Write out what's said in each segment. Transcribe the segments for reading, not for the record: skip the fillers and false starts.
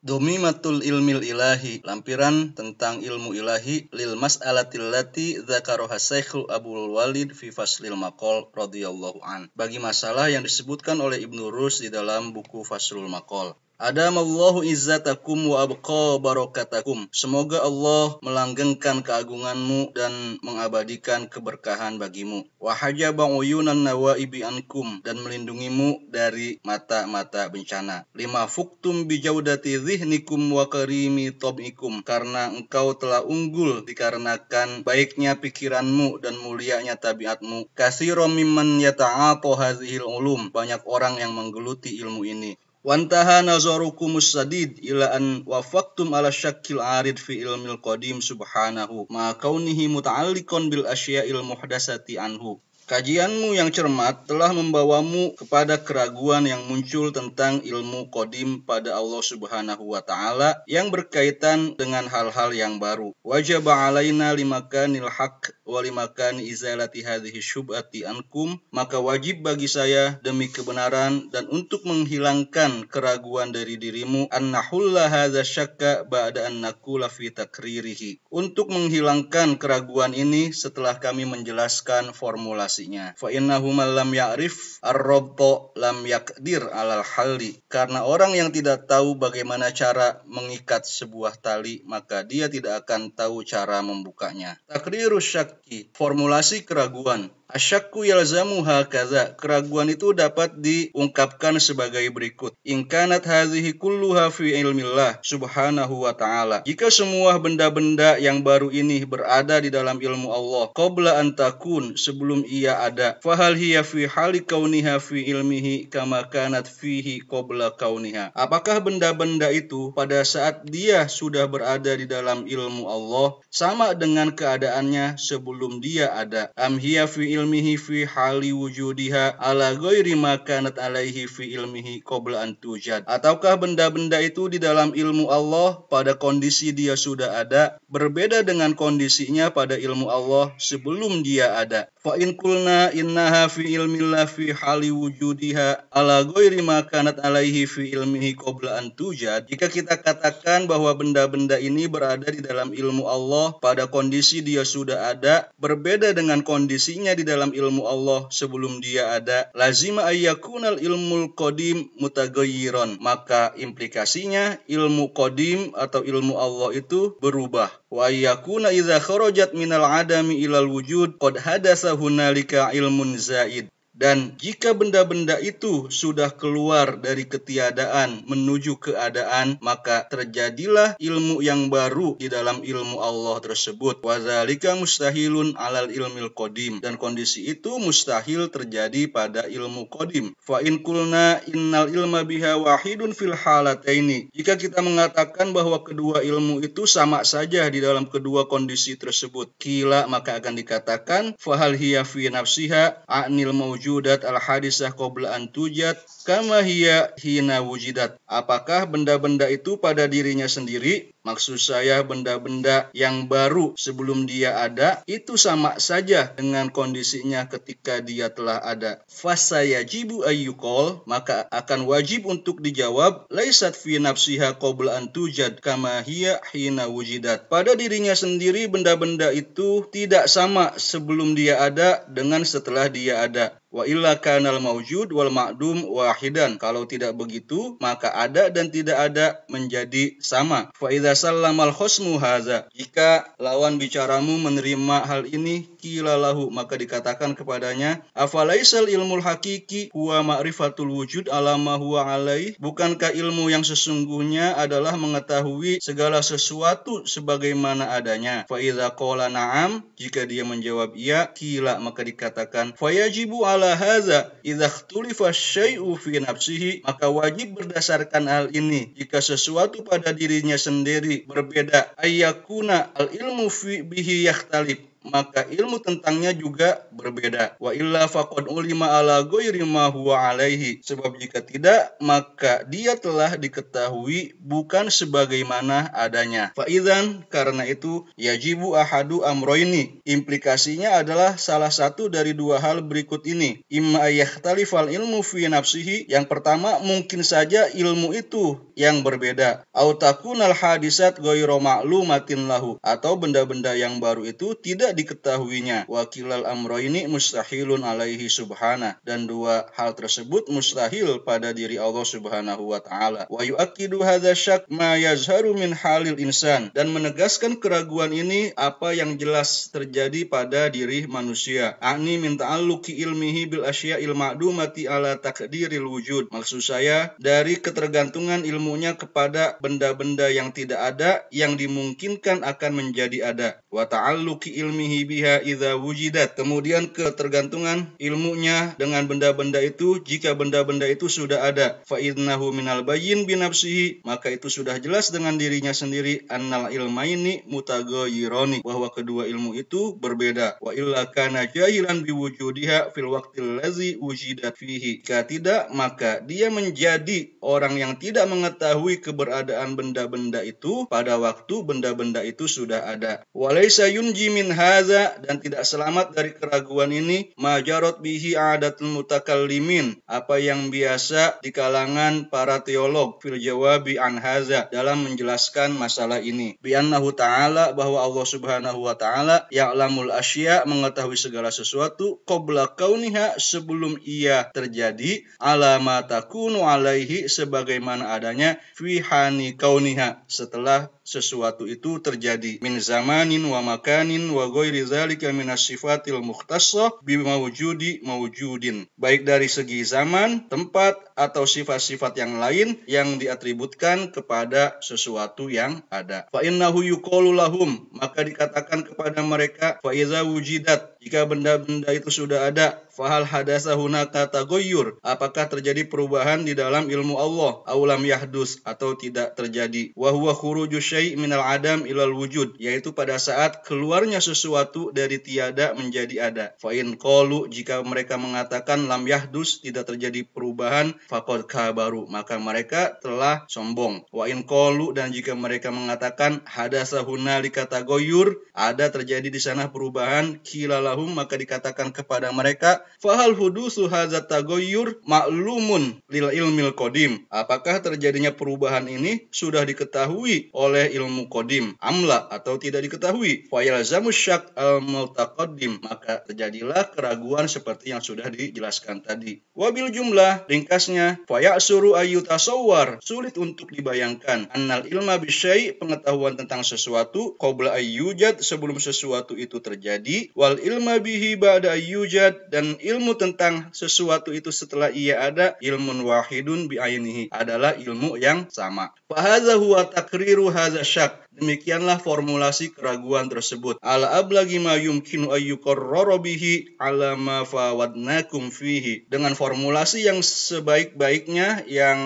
Domimatul ilmil ilahi, lampiran tentang ilmu ilahi lil mas'alatil lati dzakaraha Syekhul Abul Walid fi Faslil Maqal radhiyallahu an. Bagi masalah yang disebutkan oleh Ibnu Rus di dalam buku Faslul Maqal. Adamallahu izzatakum wa abqa barakatakum. Semoga Allah melanggengkan keagunganmu dan mengabadikan keberkahan bagimu. Wa hajaba uyunan nawaibi ankum, dan melindungimu dari mata-mata bencana. Lima fuktum bijaudati zihnikum wa karimi tabikum, karena engkau telah unggul dikarenakan baiknya pikiranmu dan mulianya tabiatmu. Katsiran mimman yata'ata hadhil ulum, banyak orang yang menggeluti ilmu ini. Wantaha nazarukumus sadid ila an wafaqtum ala syakkil arid fi ilmil qadim subhanahu ma kaunihi muta'alliqan bil asya'il muhdasati anhu. Kajianmu yang cermat telah membawamu kepada keraguan yang muncul tentang ilmu qadim pada Allah Subhanahu wa taala yang berkaitan dengan hal-hal yang baru. Wajaba alaina limakanil haqq wa limakani izalati hadhihi syubhati ankum, maka wajib bagi saya demi kebenaran dan untuk menghilangkan keraguan dari dirimu annahulla hadza syakka ba'da an naqula fi takririhi, untuk menghilangkan keraguan ini setelah kami menjelaskan formulasi. Fa innahu man lam ya'rif ar-rabta lam yaqdir 'alal halli, karena orang yang tidak tahu bagaimana cara mengikat sebuah tali, maka dia tidak akan tahu cara membukanya. Takrirus syakki, formulasi keraguan. Asyakku yalzamu hakaza, keraguan itu dapat diungkapkan sebagai berikut. In kanat hadhihi kulluha fi ilmillah subhanahu wa ta'ala, jika semua benda-benda yang baru ini berada di dalam ilmu Allah qabla an takun, sebelum ia ada, fahal hiya fi hali kauniha fi ilmihi kama kanat fihi qabla kauniha, apakah benda-benda itu pada saat dia sudah berada di dalam ilmu Allah sama dengan keadaannya sebelum dia ada? Am hiya fi ilmihi fi hali wujudiha ala ghairi ma kanat alaihi fi ilmihi qabla an tujad, ataukah benda-benda itu di dalam ilmu Allah pada kondisi dia sudah ada berbeda dengan kondisinya pada ilmu Allah sebelum dia ada. Fa in qulna innaha fi ilmillah fi hali wujudiha ala ghairi ma kanat alaihi fi ilmihi qabla an tujad, jika kita katakan bahwa benda-benda ini berada di dalam ilmu Allah pada kondisi dia sudah ada berbeda dengan kondisinya di dalam ilmu Allah sebelum dia ada, lazima ayyakunal ilmul qadim mutagayyiran, maka implikasinya ilmu qadim atau ilmu Allah itu berubah. Wa ayyakuna idza kharajat minal adami ilal wujud qad hadatsa hunalika ilmun zaid, dan jika benda-benda itu sudah keluar dari ketiadaan menuju keadaan, maka terjadilah ilmu yang baru di dalam ilmu Allah tersebut. Wadzalika mustahilun alal ilmil qadim, dan kondisi itu mustahil terjadi pada ilmu qadim. Fa in qulna innal ilma biha wahidun fil halataini, jika kita mengatakan bahwa kedua ilmu itu sama saja di dalam kedua kondisi tersebut, kila maka akan dikatakan fahal hiya fi nafsiha a'nil mawjudat al-hadisah qabla an tujad kama hiya hina wujidat, apakah benda-benda itu pada dirinya sendiri, maksud saya benda-benda yang baru sebelum dia ada, itu sama saja dengan kondisinya ketika dia telah ada. Fasayajibu ayyuqal, maka akan wajib untuk dijawab laisat fi nafsiha qabla an tujad kama hiya hina wujidat, pada dirinya sendiri benda-benda itu tidak sama sebelum dia ada dengan setelah dia ada. Wa illa kanal mawjud wal ma'dum wahidan, kalau tidak begitu maka ada dan tidak ada menjadi sama. Fa idza sallamal khosmu haza, jika lawan bicaramu menerima hal ini, qila lahu, maka dikatakan kepadanya, afalaisal ilmul hakiki huwa ma'rifatul wujud ala ma huwa alaih, bukankah ilmu yang sesungguhnya adalah mengetahui segala sesuatu sebagaimana adanya? Fa idza qala na'am, jika dia menjawab iya, qila maka dikatakan fayajibu ala hadza idza ikhtulifa syai'u fi nafsihi, maka wajib berdasarkan hal ini jika sesuatu pada dirinya sendiri berbeda, ayyakuna al ilmu fi bihi yakhtalif, maka ilmu tentangnya juga berbeda. Wa illa faqad ulima ala ghairi ma huwa alaihi. Sebab jika tidak, maka dia telah diketahui bukan sebagaimana adanya. Fa idzan, karena itu yajibu ahadu amroini. Implikasinya adalah salah satu dari dua hal berikut ini. Imma yakhtalifal ilmu fi nafsihi. Yang pertama, mungkin saja ilmu itu yang berbeda. Au takunal hadisat ghairu ma'lumatin lahu. Atau benda-benda yang baru itu tidak diketahuinya. Wakilal amroini mustahilun alaihi subhana. Dan dua hal tersebut mustahil pada diri Allah subhanahu wa ta'ala. Wa yu'akidu hadha syak ma yazharu min halil insan. Dan menegaskan keraguan ini apa yang jelas terjadi pada diri manusia. Ani min ta'alluqi ilmihi bil asya'il ma'dumati ala takdiril wujud. Maksud saya, dari ketergantungan ilmunya kepada benda-benda yang tidak ada, yang dimungkinkan akan menjadi ada. Wa ta'alluqi ilmihi biha idza wujidat. Kemudian ketergantungan ilmunya dengan benda-benda itu jika benda-benda itu sudah ada. Fa innahu minal bayyin bi nafsihi, maka itu sudah jelas dengan dirinya sendiri annal ilmaini mutaghayyirani, bahwa kedua ilmu itu berbeda. Wa illa kana jahilan bi wujudiha fil waqtil ladzi wujidat fihi. Jika tidak, maka dia menjadi orang yang tidak mengetahui keberadaan benda-benda itu pada waktu benda-benda itu sudah ada. Walaysa yunji min hadza, dan tidak selamat dari keraguan ini majarot bihi adatul mutakallimin, apa yang biasa di kalangan para teolog fil jawabi an hadza, dalam menjelaskan masalah ini. Bi annahu ta'ala, bahwa Allah subhanahu wa ta'ala ya'lamul asya, mengetahui segala sesuatu qabla kauniha, sebelum ia terjadi, ala ma takunu alaihi, sebagaimana adanya, fi hani kauniha, setelah sesuatu itu terjadi, min zamanin wa makanin wa ghairi zalika minas sifatil mukhtassah bi mawjudin, baik dari segi zaman, tempat, atau sifat-sifat yang lain yang diatributkan kepada sesuatu yang ada. Fa innahu yuqalu lahum, maka dikatakan kepada mereka, fa iza wujidat, jika benda-benda itu sudah ada, fahal hadasa hunaka taghayyur, apakah terjadi perubahan di dalam ilmu Allah, aulam yahdus, atau tidak terjadi. Wa huwa khuruju syai' minal adam ilal wujud, yaitu pada saat keluarnya sesuatu dari tiada menjadi ada. Fa in qalu, jika mereka mengatakan lam yahdus, tidak terjadi perubahan, faqad kabaru, maka mereka telah sombong. Wa in qalu, dan jika mereka mengatakan hadasa hunalika taghayyur, ada terjadi di sana perubahan, kilalahum, maka dikatakan kepada mereka, fahal hudusu hadzat taghayyur ma'lumun lil ilmil qadim, apakah terjadinya perubahan ini sudah diketahui oleh ilmu qadim, amla, atau tidak diketahui. Fa yalzamu syak al mutaqaddim, maka terjadilah keraguan seperti yang sudah dijelaskan tadi. Wabil jumlah, ringkasnya, fa ya'suru ayyutasawwar, sulit untuk dibayangkan, annal ilma bisyai', pengetahuan tentang sesuatu, qabla ayyujad, sebelum sesuatu itu terjadi, wal ilma bihi ba'da ayyujad, dan ilmu tentang sesuatu itu setelah ia ada, ilmun wahidun bi'ainihi, adalah ilmu yang sama. Fahadha huwa takriru hadza syak, demikianlah formulasi keraguan tersebut. Ala ablagi ma yumkinu ayyuqarrara bihi ala ma fawadnakum fihi, dengan formulasi yang sebaik-baiknya yang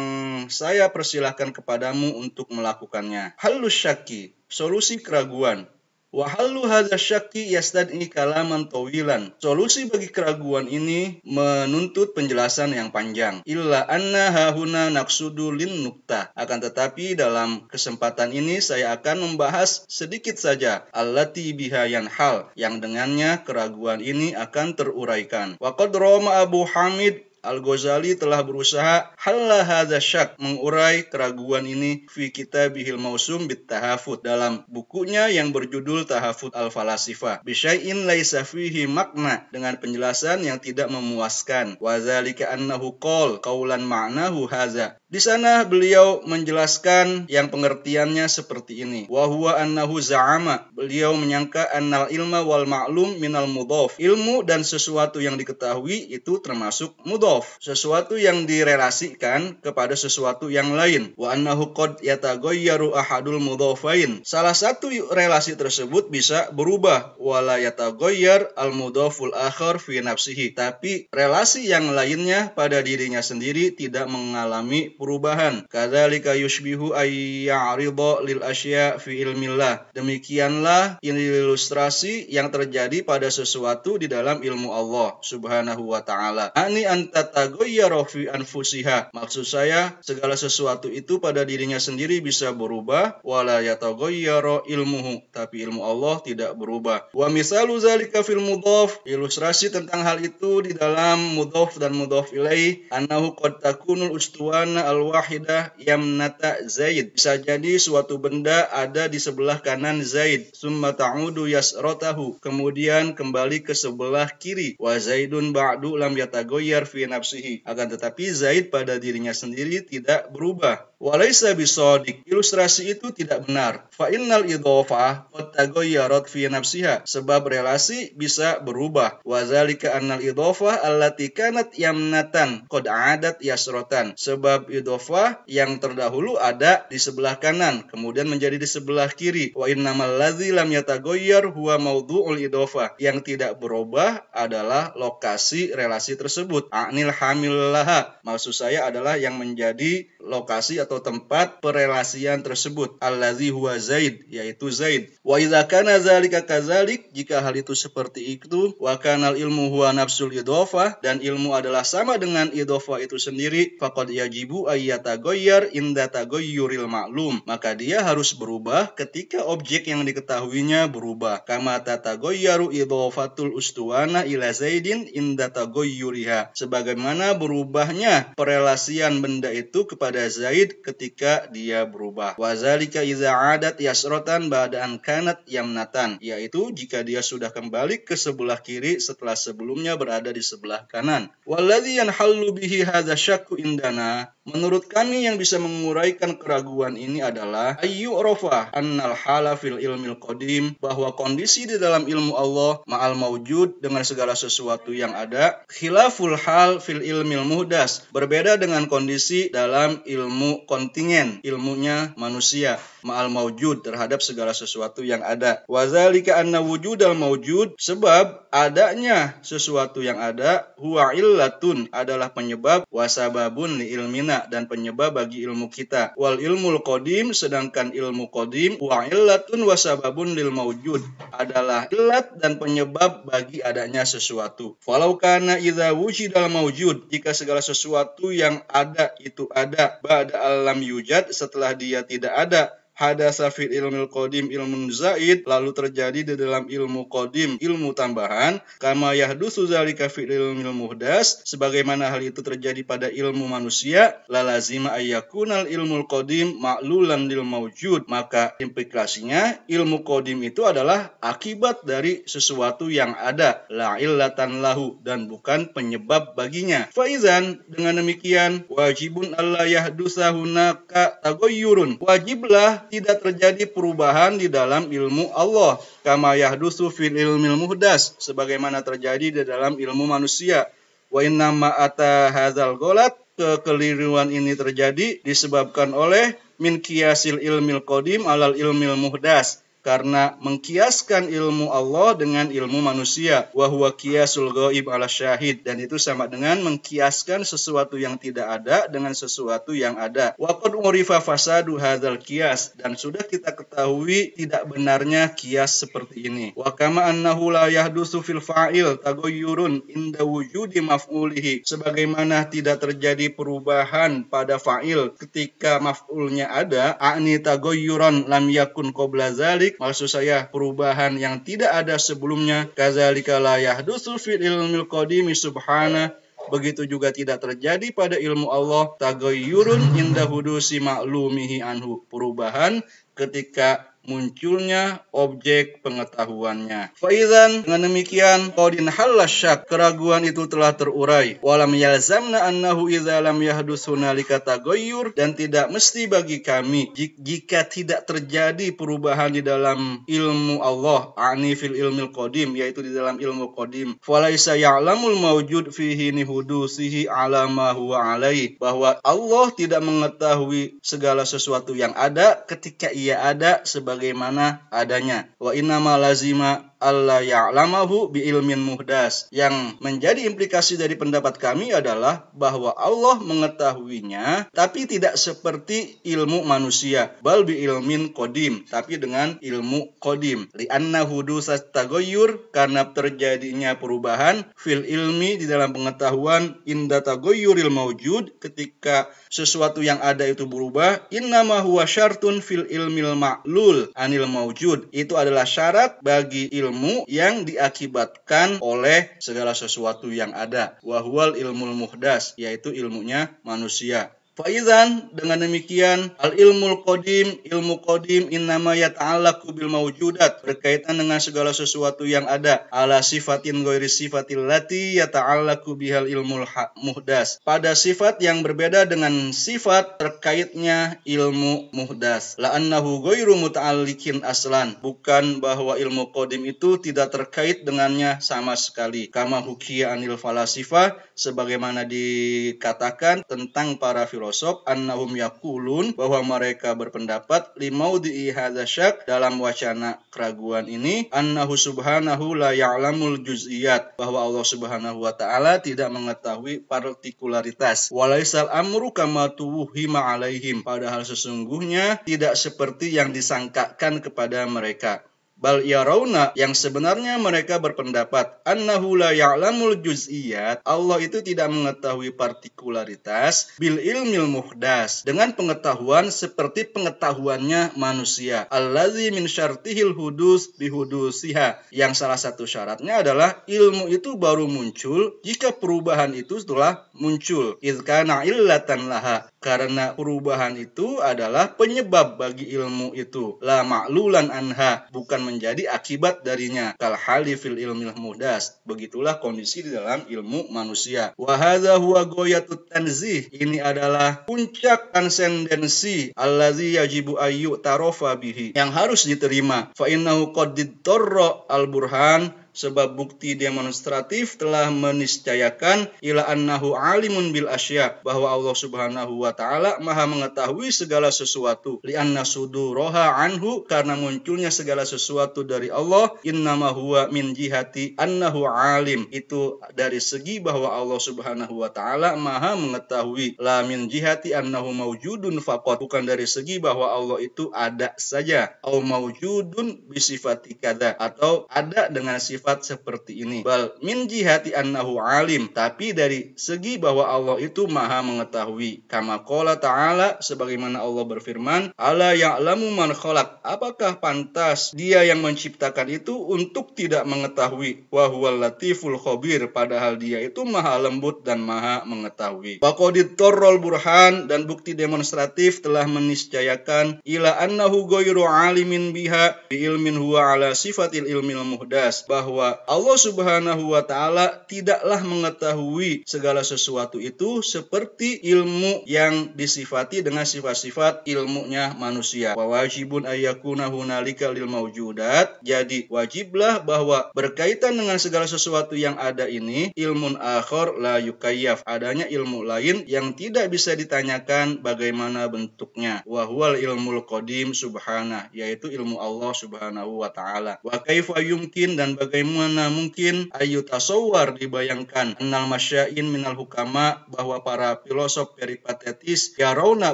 saya persilahkan kepadamu untuk melakukannya. Halus syaki, solusi keraguan. Wa hallu hadza syakki yastad'i kalaman tawilan. Solusi bagi keraguan ini menuntut penjelasan yang panjang. Illa anna hahuna naqsudu lin nuktah. Akan tetapi dalam kesempatan ini saya akan membahas sedikit saja allati biha yanhal, yang dengannya keraguan ini akan teruraikan. Wa qad rama Abu Hamid Al-Ghazali telah berusaha halla hadza syak, mengurai keraguan ini fi kitabihil mausum bit tahafut, dalam bukunya yang berjudul Tahafut al-Falasifah, bisyai'in laisa fihi makna, dengan penjelasan yang tidak memuaskan. Wa dzalika annahu qaulan ma'nahu hadza. Di sana beliau menjelaskan yang pengertiannya seperti ini. Wa huwa annahu za'ama, beliau menyangka annal ilma wal ma'lum minal mudhaf. Ilmu dan sesuatu yang diketahui itu termasuk mudhaf, sesuatu yang direlasikan kepada sesuatu yang lain. Wa annahu qad yataghayyaru ahadul mudhafain, salah satu relasi tersebut bisa berubah. Wala yataghayyar al mudhaful akhar fi nafsihi, tapi relasi yang lainnya pada dirinya sendiri tidak mengalami perubahan. Kadzalika yushbihu ayya'ridha lil asya' fi ilmillah. Demikianlah ini ilustrasi yang terjadi pada sesuatu di dalam ilmu Allah Subhanahu wa taala. Ani anta taghayyara fi anfusiha. Maksud saya segala sesuatu itu pada dirinya sendiri bisa berubah, wala yataghayyara ilmuhu, tapi ilmu Allah tidak berubah. Wa misalu zalika fil mudhaf. Ilustrasi tentang hal itu di dalam mudhaf dan mudhaf ilaih, annahu qad takunul ustuwana al-wahidah yamnata Zaid. Bisa jadi suatu benda ada di sebelah kanan Zaid, summa ta'udu yasratahu, kemudian kembali ke sebelah kiri. Wa Zaidun ba'du lam yataghayyar fi nafsihi. Akan tetapi Zaid pada dirinya sendiri tidak berubah. Walaysa bisadiq. Ilustrasi itu tidak benar. Fa innal idhofah qad taghayyarat fi nafsiha. Sebab relasi bisa berubah. Wa zalika annal idhofah allati kanat yamnatan qad 'adat yasratan. Sebab idhofah yang terdahulu ada di sebelah kanan kemudian menjadi di sebelah kiri. Wa innamal ladzi lam yataghayyar huwa mawdu'ul idhofah. Yang tidak berubah adalah lokasi relasi tersebut. A'nil hamil laha. Maksud saya adalah yang menjadi lokasi atau tempat perelasian tersebut. Allazi huwa Zaid, yaitu Zaid. Wa idza kana zalika kadzalik, jika hal itu seperti itu, wa kanal ilmu huwa nafsul idhofah, dan ilmu adalah sama dengan idhofah itu sendiri, faqad yajibu ayyataghayyar inda taghayyuril ma'lum. Maka dia harus berubah ketika objek yang diketahuinya berubah. Kama tataghayyaru idhofatul ustuwana ila Zaidin inda taghayyuriha. Sebagaimana berubahnya perelasian benda itu kepada Zaid ketika dia berubah. Wa zalika idza 'adat yasratan ba'da'an kanat yamnatan, yaitu jika dia sudah kembali ke sebelah kiri setelah sebelumnya berada di sebelah kanan. Walladzi yanhallu bihi hadza syakku indana. Menurut kami yang bisa menguraikan keraguan ini adalah ayyu rafa annal hala fil ilmil qadim, bahwa kondisi di dalam ilmu Allah ma'al maujud dengan segala sesuatu yang ada, khilaful hal fil ilmil muhdas, berbeda dengan kondisi dalam ilmu kontingen, ilmunya manusia, ma'al maujud terhadap segala sesuatu yang ada. Wa zalika anna wujudal maujud, sebab adanya sesuatu yang ada, huwa illatun adalah penyebab, wa sababun li ilmina dan penyebab bagi ilmu kita. Wal ilmul qadim, sedangkan ilmu qadim, wa illatun wa sababun lil maujud adalah illat dan penyebab bagi adanya sesuatu. Falau kana idza wujidal maujud, jika segala sesuatu yang ada itu ada ba'da alam yujad, setelah dia tidak ada, hadasa fil ilmil qadim ilmun zaid, lalu terjadi di dalam ilmu qadim ilmu tambahan, kama yahdusu zalika fil ilmil muhdas, sebagaimana hal itu terjadi pada ilmu manusia, la lazima ayyakunal ilmul qadim ma'lulan lil maujud, maka implikasinya ilmu qadim itu adalah akibat dari sesuatu yang ada, la illatan lahu, dan bukan penyebab baginya. Faizan, dengan demikian wajibun alla yahdusa hunaka taghayyurun, wajiblah tidak terjadi perubahan di dalam ilmu Allah, kama yahdusu fil ilmil muhdas, sebagaimana terjadi di dalam ilmu manusia. Wa inna ma ata hadzal ghalat, kekeliruan ini terjadi disebabkan oleh min qiyasil ilmil qadim alal ilmil muhdas, karena mengkiaskan ilmu Allah dengan ilmu manusia. Wa huwa qiyasul ghaib ala syahid, dan itu sama dengan mengkiaskan sesuatu yang tidak ada dengan sesuatu yang ada. Wa qad urifa fasadu hadzal qiyas, dan sudah kita ketahui tidak benarnya kias seperti ini. Wa kama annahu la yahdusu fil fa'il taghayyurun inda wujudi maf'ulihi, sebagaimana tidak terjadi perubahan pada fa'il ketika maf'ulnya ada, a'ni taghayyuran lam yakun qabla dzalik, maksud saya perubahan yang tidak ada sebelumnya. Kadzalika la yahdusu fil ilmil qadimi subhana, begitu juga tidak terjadi pada ilmu Allah taghayyurun inda hudusi ma'lumihi anhu, perubahan ketika munculnya objek pengetahuannya. Faizan, dengan demikian qadin halla syak, keraguan itu telah terurai. Walam yalzamna annahu idza lam yahdus hunalika taghayyur, dan tidak mesti bagi kami jika tidak terjadi perubahan di dalam ilmu Allah, ani fil ilmil qadim, yaitu di dalam ilmu qadim, falaisa ya'lamul mawjud fihi nihudusihi ala ma huwa alaih, bahwa Allah tidak mengetahui segala sesuatu yang ada ketika ia ada sebagaimana adanya. Wa innama lazima alla ya'lamahu bi ilmin muhdas. Yang menjadi implikasi dari pendapat kami adalah bahwa Allah mengetahuinya tapi tidak seperti ilmu manusia, bal bi ilmin qadim, tapi dengan ilmu qadim. Li'anna hudusat tagoyur, karena terjadinya perubahan fil ilmi di dalam pengetahuan inda tagoyuril maujud, ketika sesuatu yang ada itu berubah, innama huwa syartun fil ilmil ma'lul anil maujud. Itu adalah syarat bagi ilmu yang diakibatkan oleh segala sesuatu yang ada. Wa huwal ilmul muhdas, yaitu ilmunya manusia. Faizan, dengan demikian al ilmul qadim, ilmu qadim innama yata'allaqu bil mawjudat, berkaitan dengan segala sesuatu yang ada, ala sifatin ghairi sifatil lati yata'allaqu bihal ilmul muhdas, pada sifat yang berbeda dengan sifat terkaitnya ilmu muhdas. La annahu ghairu muta'alliqin aslan, bukan bahwa ilmu qadim itu tidak terkait dengannya sama sekali. Kama hukiya anil falasifah, sebagaimana dikatakan tentang para filosof, annahum yaqulun, bahwa mereka berpendapat limaudhi hadza syak, dalam wacana keraguan ini, annahu subhanahu la ya'lamul juz'iyat, bahwa Allah subhanahu wa ta'ala tidak mengetahui partikularitas. Walaisal amru kama tuwhima alaihim, padahal sesungguhnya tidak seperti yang disangkakan kepada mereka. Bal yarawna, yang sebenarnya mereka berpendapat, annahu la ya'lamul juz'iyat, Allah itu tidak mengetahui partikularitas, bil ilmil muhdas, dengan pengetahuan seperti pengetahuannya manusia, allazi min syartihil hudus bihudusiha, yang salah satu syaratnya adalah ilmu itu baru muncul jika perubahan itu telah muncul, izkana illatan laha, karena perubahan itu adalah penyebab bagi ilmu itu, la ma'lulan anha, bukan menjadi akibat darinya, kal hali fil ilmil muhdas, begitulah kondisi di dalam ilmu manusia. Wa hadza huwa ghayatut tanzih, ini adalah puncak transendensi, allazi yajibu ayyu tarofa bihi, yang harus diterima. Fa innahu qad ditorra al burhan, sebab bukti demonstratif telah meniscayakan ila annahu alimun bil asya, bahwa Allah subhanahu wa ta'ala maha mengetahui segala sesuatu, li anna suduraha anhu, karena munculnya segala sesuatu dari Allah, innama huwa min jihati annahu alim, itu dari segi bahwa Allah subhanahu wa ta'ala maha mengetahui, la min jihati annahu mawjudun faqat, bukan dari segi bahwa Allah itu ada saja, au mawjudun bisifati kada, atau ada dengan sifat seperti ini, bal min jihati annahu alim, tapi dari segi bahwa Allah itu maha mengetahui, kama qala ta'ala, sebagaimana Allah berfirman, ala ya'lamu man khalaq, apakah pantas dia yang menciptakan itu untuk tidak mengetahui, wa huwal latiful khabir, padahal dia itu maha lembut dan maha mengetahui. Wa qad torrol burhan, dan bukti demonstratif telah meniscayakan ila annahu ghairu alimin biha bi ilmin huwa ala sifatil ilmil muhdas, bahwa Allah subhanahu wa ta'ala tidaklah mengetahui segala sesuatu itu seperti ilmu yang disifati dengan sifat-sifat ilmunya manusia. Wa wajibun ayyakuna hunalika lil mawjudat, jadi wajiblah bahwa berkaitan dengan segala sesuatu yang ada ini, ilmun akhar la yukayyaf, adanya ilmu lain yang tidak bisa ditanyakan bagaimana bentuknya. Wa huwal ilmul qadim subhanah, yaitu ilmu Allah subhanahu wa ta'ala. Wa kaifa yumkin, dan bagaimana mungkin ayu tasawwar, dibayangkan, annal masyain minal hukama, bahwa para filosof peripatetis yarawna,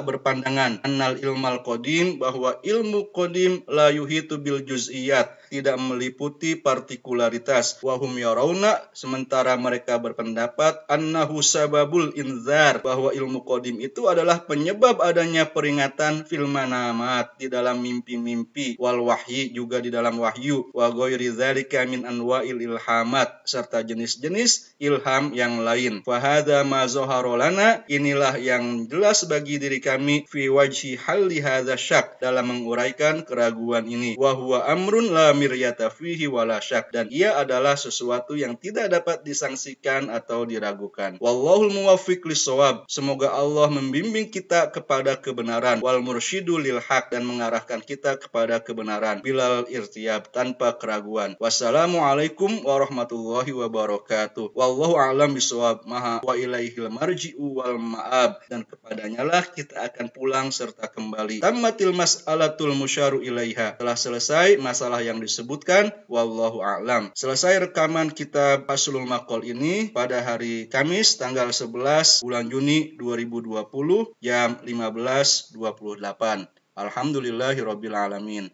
berpandangan, annal ilmal qadim, bahwa ilmu qadim la yuhitu bil juz'iyat, tidak meliputi partikularitas, wahum yarawna, sementara mereka berpendapat, annahu sababul inzar, bahwa ilmu qadim itu adalah penyebab adanya peringatan fil manamat, di dalam mimpi-mimpi, wal wahyi, juga di dalam wahyu, wa ghairi dzalika min anwa'il ilhamat, serta jenis-jenis ilham yang lain. Fahadha ma zahara lana, inilah yang jelas bagi diri kami, fi wajhi halli hadza syak, dalam menguraikan keraguan ini. Wa huwa amrun la miryata fihi wala syak, dan ia adalah sesuatu yang tidak dapat disangsikan atau diragukan. Wallahul muwaffiq lis-shawab, semoga Allah membimbing kita kepada kebenaran, wal mursyidu lil haq, dan mengarahkan kita kepada kebenaran, bilal irtiyab, tanpa keraguan. Wassalamu Wassalamualaikum warahmatullahi wabarakatuh. Wallahu a'lam bishawab. Maha wa ilaihil marji'u wal ma'ab. Dan kepadanya lah kita akan pulang serta kembali. Tammatil mas'alatul musyaru ilaiha. Telah selesai masalah yang disebutkan. Wallahu a'lam. Selesai rekaman kitab Faslul Maqal ini pada hari Kamis tanggal 11 bulan Juni 2020 jam 15.28. Alhamdulillahirabbil alamin.